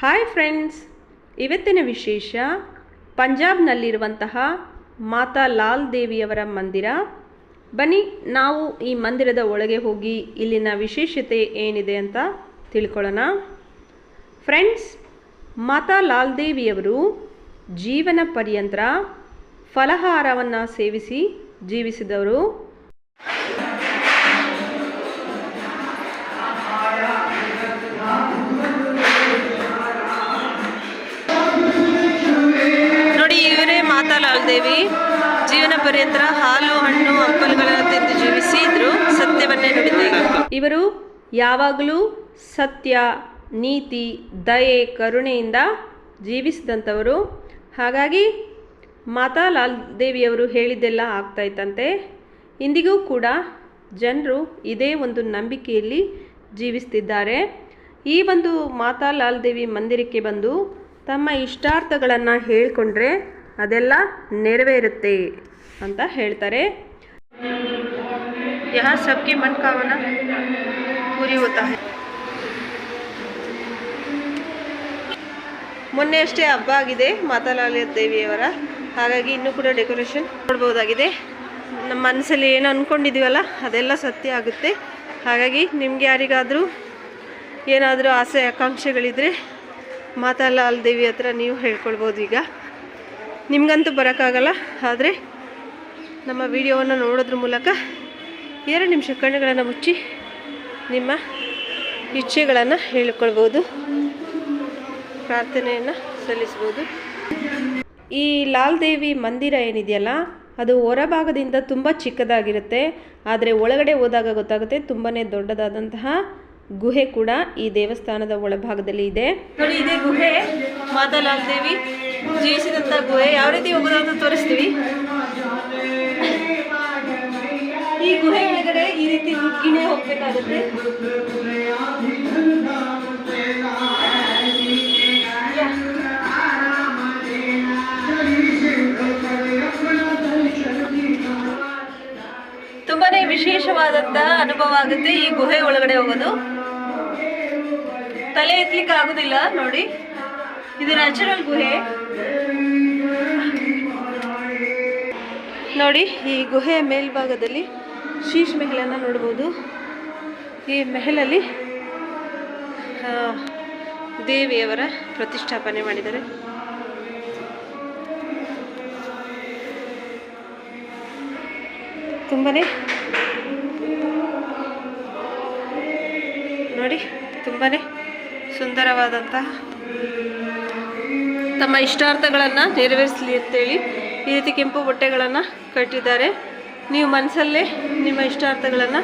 Hi friends, ಇವತ್ತಿನ ವಿಶೇಷ ಪಂಜಾಬ್ನಲ್ಲಿರುವಂತಹ ಮಾತಾ ಲಾಲ್ ದೇವಿಯವರ ಮಂದಿರ. ಬನ್ನಿ ನಾವು ಈ ಮಂದಿರದ ಒಳಗೆ ಹೋಗಿ ಇಲ್ಲಿನ ವಿಶೇಷತೆ ಏನಿದೆ ಅಂತ ತಿಳ್ಕೊಳ್ಳೋಣ. ಫ್ರೆಂಡ್ಸ್, ಮಾತಾ ಲಾಲ್ ದೇವಿಯವರು ಜೀವನ ಪರ್ಯಂತ ಫಲಹಾರವನ್ನು ಸೇವಿಸಿ ಜೀವಿಸಿದವರು. ನೋಡಿ, ಇವರೇ ಮಾತಾ ಲಾಲ್ ದೇವಿ. ಜೀವನ ಪರ್ಯಂತ ಹಾಲು, ಹಣ್ಣು, ಹಂಪಲುಗಳನ್ನು ತಿಂದು ಜೀವಿಸಿದ್ರು. ಸತ್ಯವನ್ನೇ ನುಡಿತಾ ಇದ್ರು. ಇವರು ಯಾವಾಗಲೂ ಸತ್ಯ, ನೀತಿ, ದಯೆ, ಕರುಣೆಯಿಂದ ಜೀವಿಸಿದಂಥವರು. ಹಾಗಾಗಿ ಮಾತಾ ಲಾಲ್ ದೇವಿಯವರು ಹೇಳಿದ್ದೆಲ್ಲ ಆಗ್ತಾ ಇತ್ತಂತೆ. ಇಂದಿಗೂ ಕೂಡ ಜನರು ಇದೇ ಒಂದು ನಂಬಿಕೆಯಲ್ಲಿ ಜೀವಿಸ್ತಿದ್ದಾರೆ. ಈ ಒಂದು ಮಾತಾ ಲಾಲ್ ದೇವಿ ಮಂದಿರಕ್ಕೆ ಬಂದು ತಮ್ಮ ಇಷ್ಟಾರ್ಥಗಳನ್ನು ಹೇಳಿಕೊಂಡ್ರೆ ಅದೆಲ್ಲ ನೆರವೇರುತ್ತೆ ಅಂತ ಹೇಳ್ತಾರೆ. यहाँ सबकी मनोकामना पूरी होता है. ಮೊನ್ನೆ ಅಷ್ಟೇ ಹಬ್ಬ ಆಗಿದೆ ಮಾತಾ ಲಾಲ್ ದೇವಿಯವರ. ಹಾಗಾಗಿ ಇನ್ನೂ ಕೂಡ ಡೆಕೋರೇಷನ್ ನೋಡ್ಬೋದಾಗಿದೆ. ನಮ್ಮ ಮನಸ್ಸಲ್ಲಿ ಏನು ಅಂದ್ಕೊಂಡಿದ್ದೀವಲ್ಲ ಅದೆಲ್ಲ ಸತ್ಯ ಆಗುತ್ತೆ. ಹಾಗಾಗಿ ನಿಮಗೆ ಯಾರಿಗಾದರೂ ಏನಾದರೂ ಆಸೆ ಆಕಾಂಕ್ಷೆಗಳಿದ್ರೆ ಮಾತಾ ಲಾಲ್ ದೇವಿ ಹತ್ರ ನೀವು ಹೇಳ್ಕೊಳ್ಬೋದು. ಈಗ ನಿಮಗಂತೂ ಬರೋಕ್ಕಾಗಲ್ಲ, ಆದರೆ ನಮ್ಮ ವಿಡಿಯೋವನ್ನು ನೋಡೋದ್ರ ಮೂಲಕ 2 ನಿಮಿಷ ಕಣ್ಣುಗಳನ್ನು ಮುಚ್ಚಿ ನಿಮ್ಮ ಇಚ್ಛೆಗಳನ್ನು ಹೇಳಿಕೊಳ್ಬೋದು, ಪ್ರಾರ್ಥನೆಯನ್ನು ಸಲ್ಲಿಸ್ಬೋದು. ಈ ಲಾಲ್ ದೇವಿ ಮಂದಿರ ಏನಿದೆಯಲ್ಲ ಅದು ಹೊರಭಾಗದಿಂದ ತುಂಬ ಚಿಕ್ಕದಾಗಿರುತ್ತೆ, ಆದರೆ ಒಳಗಡೆ ಹೋದಾಗ ಗೊತ್ತಾಗುತ್ತೆ ತುಂಬಾ ದೊಡ್ಡದಾದಂತಹ ಗುಹೆ ಕೂಡ ಈ ದೇವಸ್ಥಾನದ ಒಳಭಾಗದಲ್ಲಿ ಇದೆ. ನೋಡಿ, ಇದೇ ಗುಹೆ ಮಾತಾ ಲಾಲ್ ದೇವಿ ಜೀವಿಸಿದಂಥ ಗುಹೆ. ಯಾವ ರೀತಿ ಹೋಗೋದು ಅಂತ ತೋರಿಸ್ತೀವಿ. ಈ ಗುಹೆ ಒಳಗಡೆ ಈ ರೀತಿ ನುಗ್ಗಿನೇ ಹೋಗ್ಬೇಕಾಗುತ್ತೆ. ತುಂಬಾನೇ ವಿಶೇಷವಾದಂತ ಅನುಭವ ಆಗುತ್ತೆ ಈ ಗುಹೆ ಒಳಗಡೆ ಹೋಗೋದು. ತಲೆ ಎತ್ತಲಿಕ್ಕೆ ಆಗುದಿಲ್ಲ. ನೋಡಿ, ಇದು ನ್ಯಾಚುರಲ್ ಗುಹೆ. ನೋಡಿ, ಈ ಗುಹೆಯ ಮೇಲ್ಭಾಗದಲ್ಲಿ ಶೀಶ್ ಮೆಹಲನ್ನು ನೋಡ್ಬೋದು. ಈ ಮೆಹಲಲ್ಲಿ ದೇವಿಯವರ ಪ್ರತಿಷ್ಠಾಪನೆ ಮಾಡಿದ್ದಾರೆ. ತುಂಬನೇ ನೋಡಿ, ತುಂಬನೇ ಸುಂದರವಾದಂತಹ ತಮ್ಮ ಇಷ್ಟಾರ್ಥಗಳನ್ನು ನೆರವೇರಿಸಲಿ ಅಂತೇಳಿ ಈ ರೀತಿ ಕೆಂಪು ಬಟ್ಟೆಗಳನ್ನು ಕಟ್ಟಿದ್ದಾರೆ. ನೀವು ಮನಸ್ಸಲ್ಲೇ ನಿಮ್ಮ ಇಷ್ಟಾರ್ಥಗಳನ್ನು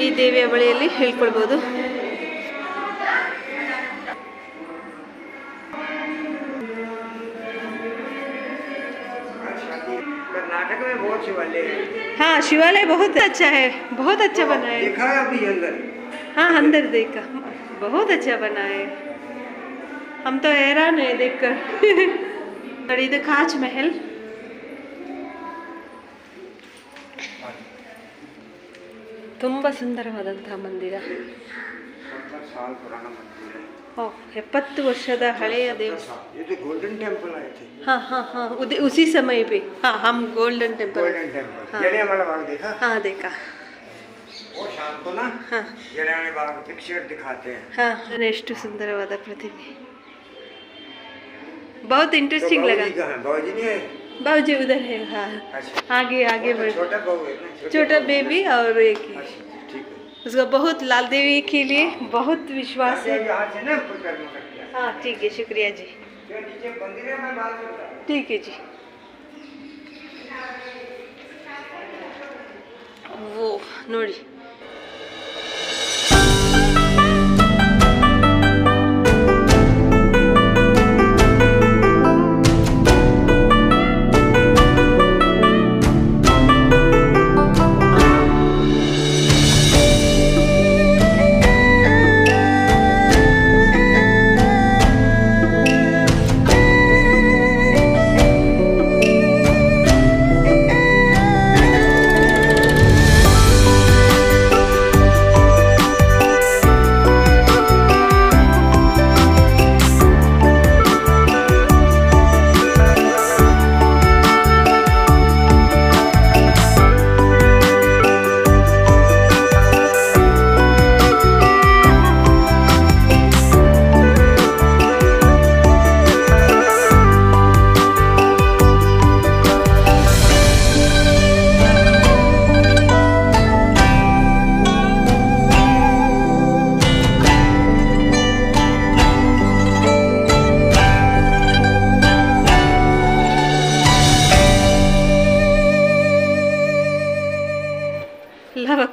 ಈ ದೇವಿಯ ಬಳಿಯಲ್ಲಿ ಹೇಳ್ಕೊಳ್ಬೋದು. कर्नाटक में बहुत शिवालय है. हाँ, शिवालय बहुत अच्छा है, बहुत अच्छा बना है. देखा है अभी अंदर? हाँ, अंदर देखा, बहुत अच्छा बना है. हम तो हैरान है देखकर. और ಇದು ಕಾಚ್ महल. ತುಂಬ ಸುಂದರವಾದಂತಹ ಮಂದಿರ. 70 साल पुराना मंदिर है. 70 ವರ್ಷದ ಹಳೆಯ ದೇವಸ್ಥಾನ. ये तो गोल्डन टेंपल आए थे. हाँ हाँ हाँ, उसी समय पे. हाँ, हम Golden Temple. Golden Temple. Jallianwala Bagh देखा? हाँ, देखा. वो शाम को ना हाँ, जलियांवाला बाग पिक्चर दिखाते हैं. हाँ, ಎಷ್ಟು ಸುಂದರವಾದ ಪ್ರತಿಮೆ. बहुत इंटरेस्टिंग लगा. बाबूजी नहीं है? बाबूजी उधर है. हाँ, आगे आगे बढ़. छोटा बहू है ना? छोटा बेबी और एक ही. ठीक है. उसका बहुत लाल देवी के लिए बहुत विश्वास है. यहाँ से ना ऊपर करना सकते हैं. हाँ, ठीक है, शुक्रिया जी. जो नीचे मंदिर है मैं बात करता हूँ. ठीक है जी. वो ನೋಡಿ,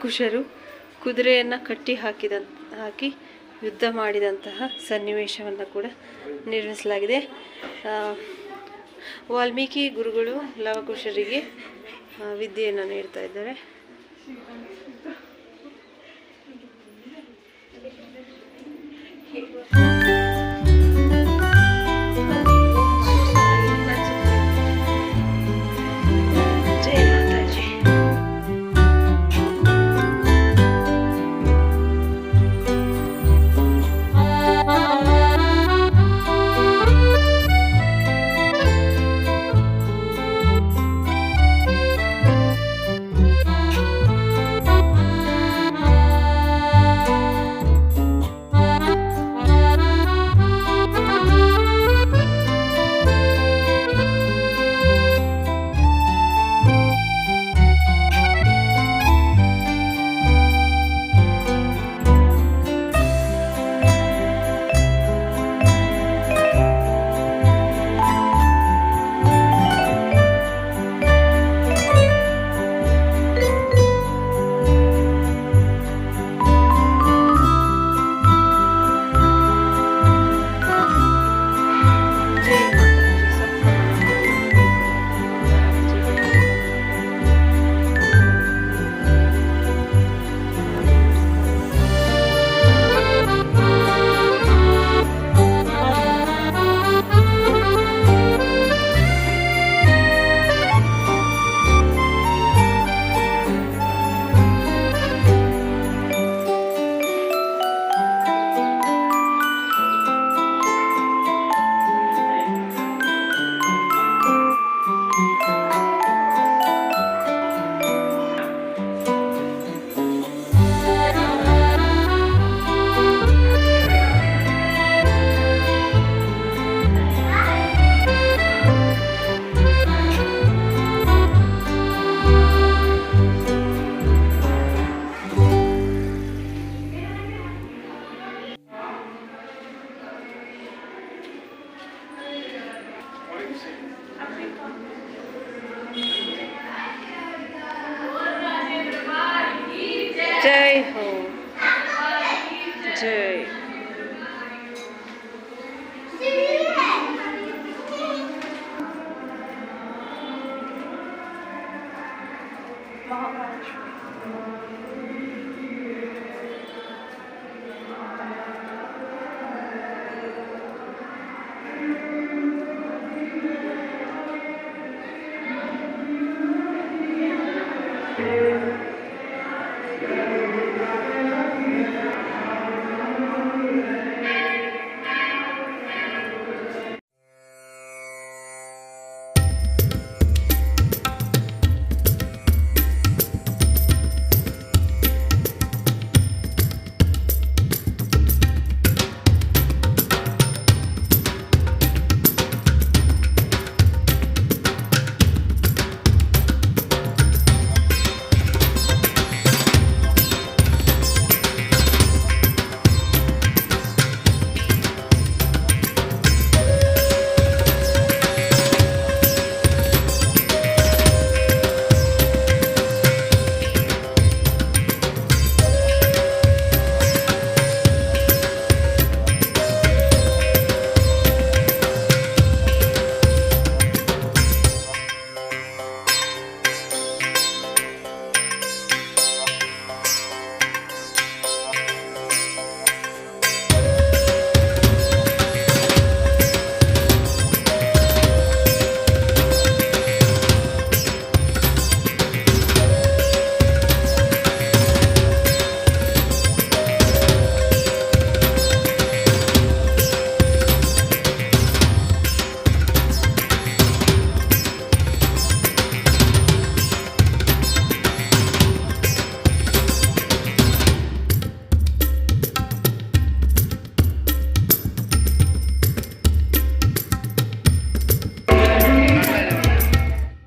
ಲವಕುಶರು ಕುದುರೆಯನ್ನು ಕಟ್ಟಿ ಹಾಕಿ ಯುದ್ಧ ಮಾಡಿದಂತಹ ಸನ್ನಿವೇಶವನ್ನು ಕೂಡ ನಿರ್ಮಿಸಲಾಗಿದೆ. ವಾಲ್ಮೀಕಿ ಗುರುಗಳು ಲವಕುಶರಿಗೆ ವಿದ್ಯೆಯನ್ನು ನೀಡ್ತಾ ಇದ್ದಾರೆ.